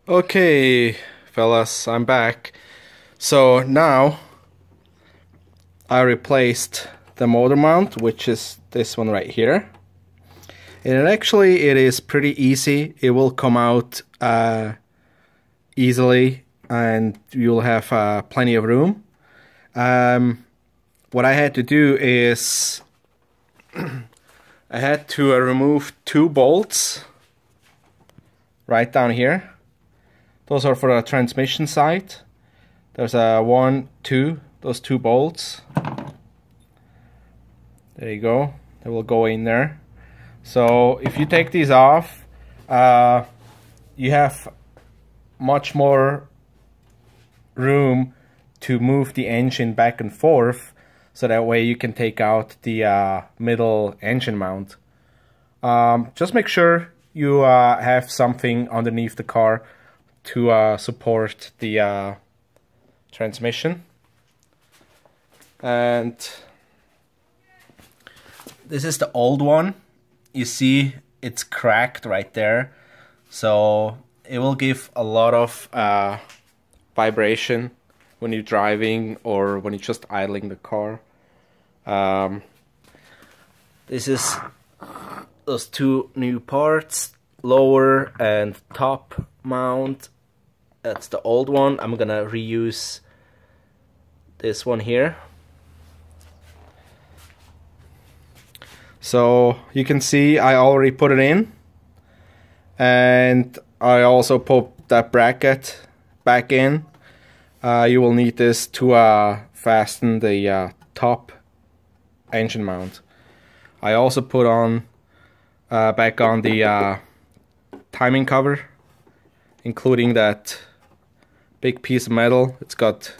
Okay, fellas, I'm back. So now I replaced the motor mount, which is this one right here. And it is pretty easy. It will come out easily, and you'll have plenty of room. What I had to do is I had to remove two bolts right down here. Those are for the transmission side. There's a one, two, those two bolts. There you go. They will go in there. So if you take these off, you have much more room to move the engine back and forth, so that way you can take out the middle engine mount. Just make sure you have something underneath the car to support the transmission. And this is the old one. You see it's cracked right there, so it will give a lot of vibration when you're driving or when you're just idling the car. This is those two new parts, lower and top mount. That's the old one. I'm gonna reuse this one here. So you can see I already put it in, and I also put that bracket back in. You will need this to fasten the top engine mount. I also put on back on the timing cover, including that big piece of metal. It's got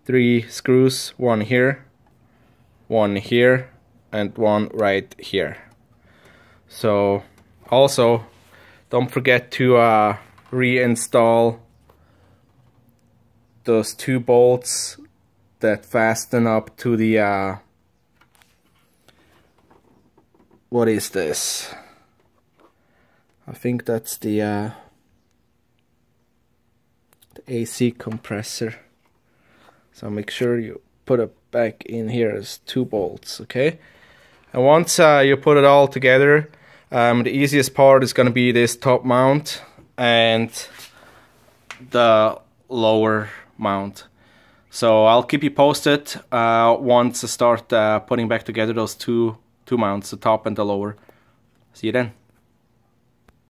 3 screws, one here, and one right here. So also don't forget to reinstall those 2 bolts that fasten up to the what is this? I think that's the AC compressor. So make sure you put it back in here as 2 bolts, okay? And once you put it all together, the easiest part is going to be this top mount and the lower mount. So I'll keep you posted once I start putting back together those two mounts, the top and the lower. See you then.